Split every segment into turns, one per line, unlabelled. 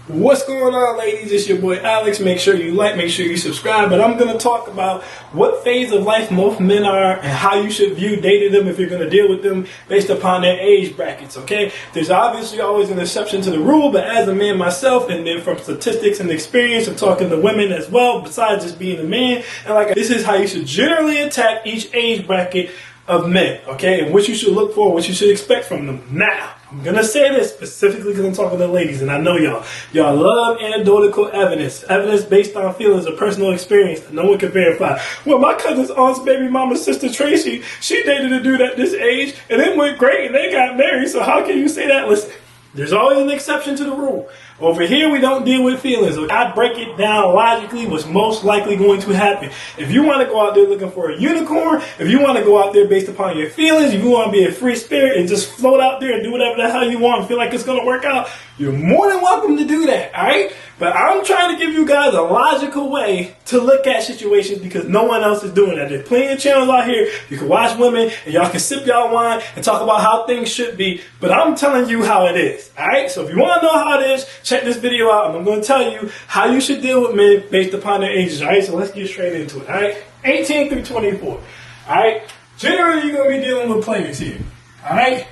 What's going on, ladies? It's your boy Alex. Make sure you like, make sure you subscribe. But I'm going to talk about what phase of life most men are and how you should view dating them if you're going to deal with them based upon their age brackets, okay? There's obviously always an exception to the rule, but as a man myself, and then from statistics and experience of talking to women as well, besides just being a man, and this is how you should generally attack each age bracket of men, okay? And what you should look for, what you should expect from them. Now, I'm going to say this specifically because I'm talking to ladies, and I know y'all love anecdotal evidence based on feelings or personal experience that no one can verify. Well, my cousin's aunt's baby mama's sister Tracy, she dated a dude at this age, and it went great, and they got married, so how can you say that? Listen, there's always an exception to the rule. Over here, we don't deal with feelings. I break it down logically what's most likely going to happen. If you want to go out there looking for a unicorn, if you want to go out there based upon your feelings, if you want to be a free spirit and just float out there and do whatever the hell you want and feel like it's going to work out, you're more than welcome to do that, all right? But I'm trying to give you guys a logical way to look at situations because no one else is doing that. There's plenty of channels out here. You can watch women and y'all can sip y'all wine and talk about how things should be. But I'm telling you how it is, all right? So if you want to know how it is, check this video out, and I'm going to tell you how you should deal with men based upon their ages, all right? So let's get straight into it, all right? 18 through 24, all right? Generally, you're going to be dealing with players here, all right?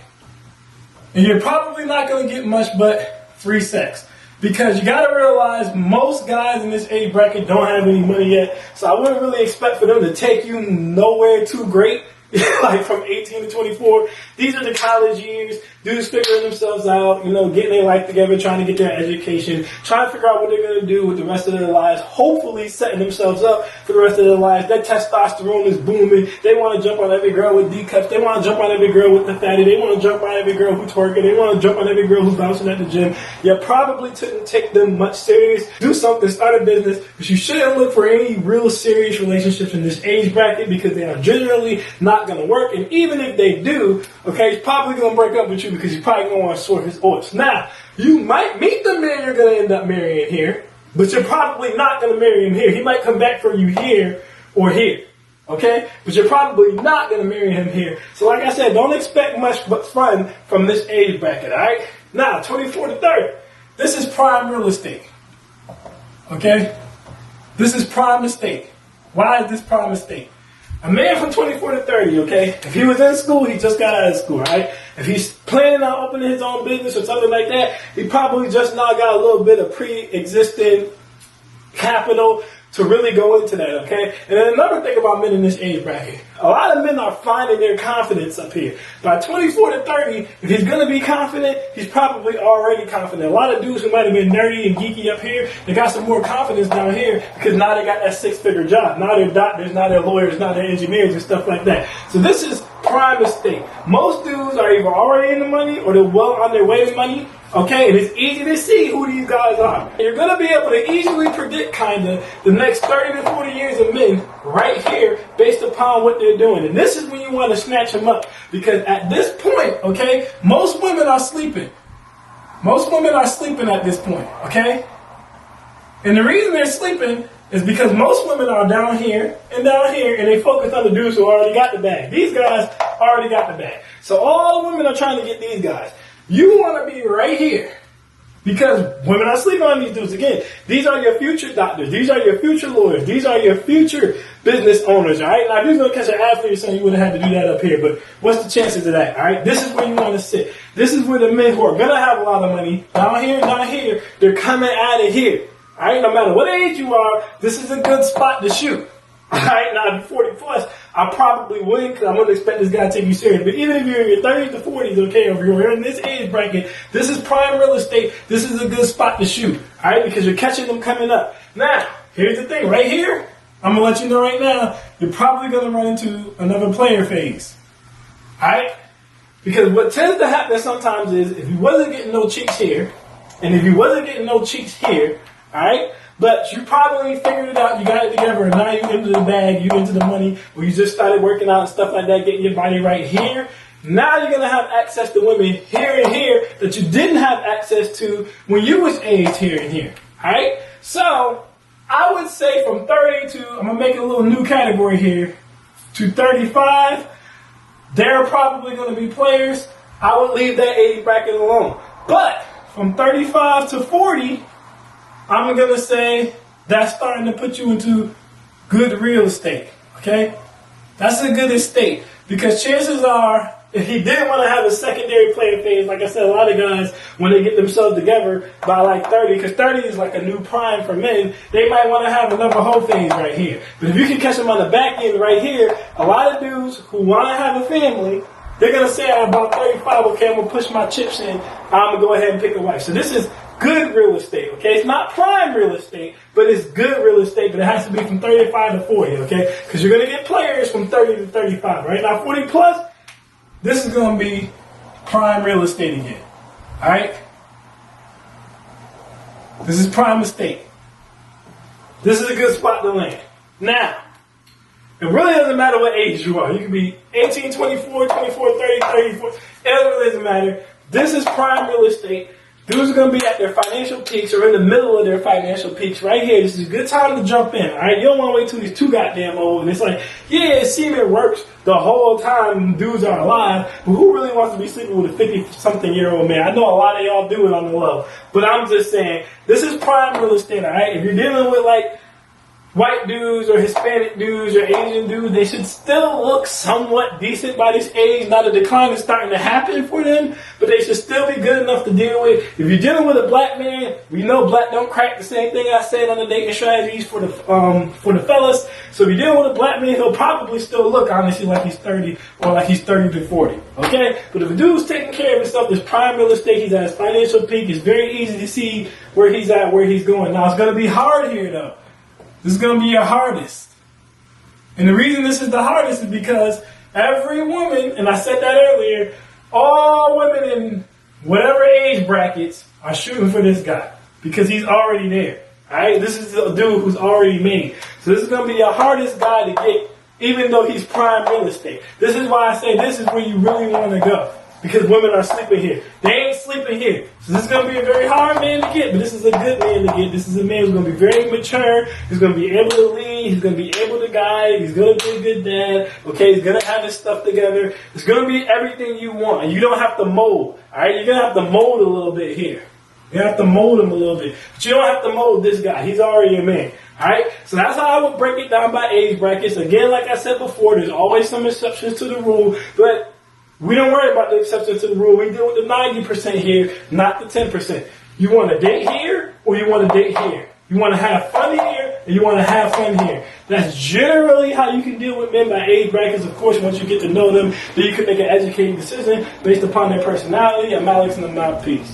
And you're probably not going to get much but free sex. Because you got to realize most guys in this age bracket don't have any money yet. So I wouldn't really expect for them to take you nowhere too great. Like from 18 to 24. These are the college years. Dudes figuring themselves out, getting their life together, trying to get their education, trying to figure out what they're going to do with the rest of their lives, hopefully setting themselves up for the rest of their lives. Their testosterone is booming. They want to jump on every girl with D cups. They want to jump on every girl with the fatty. They want to jump on every girl who's twerking. They want to jump on every girl who's bouncing at the gym. You probably shouldn't take them much serious. Do something, start a business, but you shouldn't look for any real serious relationships in this age bracket because they are generally not going to work. And even if they do, okay, he's probably going to break up with you because he's probably going to want to sort his oats. Now, you might meet the man you're going to end up marrying here, but you're probably not going to marry him here. He might come back for you here or here, okay? But you're probably not going to marry him here. So like I said, don't expect much but fun from this age bracket, all right? Now, 24 to 30, this is prime real estate, okay? This is prime estate. Why is this prime estate? A man from 24 to 30, okay? If he was in school, he just got out of school, right? If he's planning on opening his own business or something like that, he probably just now got a little bit of pre-existing capital to really go into that, okay? And then another thing about men in this age bracket, a lot of men are finding their confidence up here. By 24 to 30, if he's going to be confident, he's probably already confident. A lot of dudes who might have been nerdy and geeky up here, they got some more confidence down here because now they got that six-figure job. Now they're doctors, now they're lawyers, now they're engineers and stuff like that. So this is prime estate. Most dudes are either already in the money or they're well on their way to money. Okay, and it's easy to see who these guys are. And you're going to be able to easily predict the next 30 to 40 years of men right here based upon what they're doing. And this is when you want to snatch them up. Because at this point, okay, most women are sleeping. Most women are sleeping at this point, okay? And the reason they're sleeping is because most women are down here, and they focus on the dudes who already got the bag. These guys already got the bag. So all women are trying to get these guys. You want to be right here because women are sleeping on these dudes. Again, these are your future doctors. These are your future lawyers. These are your future business owners, all right? Now, if you was going to catch an athlete or something, you would have had to do that up here, but what's the chances of that, all right? This is where you want to sit. This is where the men who are going to have a lot of money, down here, they're coming out of here, all right? No matter what age you are, this is a good spot to shoot. All right, now at 40 plus, I probably wouldn't because I wouldn't expect this guy to take you serious. But even if you're in your 30s to 40s, okay, if you're in this age bracket, this is prime real estate. This is a good spot to shoot, all right, because you're catching them coming up. Now, here's the thing. Right here, I'm going to let you know right now, you're probably going to run into another player phase, all right? Because what tends to happen sometimes is if you wasn't getting no cheeks here, and if you wasn't getting no cheeks here, all right, but you probably figured it out, you got it together, and now you into the bag, you into the money, or you just started working out and stuff like that, getting your body right here. Now you're going to have access to women here and here that you didn't have access to when you was aged here and here. Alright? So, I would say from 30 to, I'm going to make a little new category here, to 35, they're probably going to be players. I would leave that 80 bracket alone. But, from 35 to 40, I'm going to say that's starting to put you into good real estate, okay? That's a good estate because chances are, if he didn't want to have a secondary playing phase, like I said, a lot of guys, when they get themselves together by like 30, because 30 is like a new prime for men, they might want to have another whole phase right here. But if you can catch them on the back end right here, a lot of dudes who want to have a family, they're going to say at about 35, okay, I'm going to push my chips in, I'm going to go ahead and pick a wife. So this is good real estate, okay? It's not prime real estate, but it's good real estate, but it has to be from 35 to 40, okay? Because you're going to get players from 30 to 35, right? Now 40 plus, this is going to be prime real estate again, all right? This is prime estate. This is a good spot to land. Now, it really doesn't matter what age you are. You can be 18, 24, 24, 30, 34. It really doesn't matter. This is prime real estate. Dudes are going to be at their financial peaks or in the middle of their financial peaks right here. This is a good time to jump in, all right? You don't want to wait till he's too goddamn old. And it's like, yeah, semen works the whole time dudes are alive, but who really wants to be sleeping with a 50-something-year-old man? I know a lot of y'all do it on the low, but I'm just saying, this is prime real estate, all right? If you're dealing with, like, white dudes or Hispanic dudes or Asian dudes, they should still look somewhat decent by this age. Now the decline is starting to happen for them, but they should still be good enough to deal with. If you're dealing with a black man, we know black don't crack. The same thing I said on the dating strategies for the fellas. So if you're dealing with a black man, he'll probably still look honestly like he's 30 or like he's 30 to 40. Okay? But if a dude's taking care of himself, this prime real estate, he's at his financial peak, it's very easy to see where he's at, where he's going. Now it's going to be hard here though. This is going to be your hardest. And the reason this is the hardest is because every woman, and I said that earlier, all women in whatever age brackets are shooting for this guy because he's already there. All right? This is a dude who's already made. So this is going to be your hardest guy to get, even though he's prime real estate. This is why I say this is where you really want to go. Because women are sleeping here. They ain't sleeping here. So this is going to be a very hard man to get, but this is a good man to get. This is a man who's going to be very mature. He's going to be able to lead. He's going to be able to guide. He's going to be a good dad. Okay, he's going to have his stuff together. It's going to be everything you want. And you don't have to mold. All right, you're going to have to mold a little bit here. You have to mold him a little bit. But you don't have to mold this guy. He's already a man. All right? So that's how I would break it down by age brackets. Again, like I said before, there's always some exceptions to the rule, but we don't worry about the exception to the rule. We deal with the 90% here, not the 10%. You want to date here or you want to date here? You want to have fun here or you want to have fun here? That's generally how you can deal with men by age brackets. Of course, once you get to know them, then you can make an educated decision based upon their personality. I'm Alex and I'm out. Peace.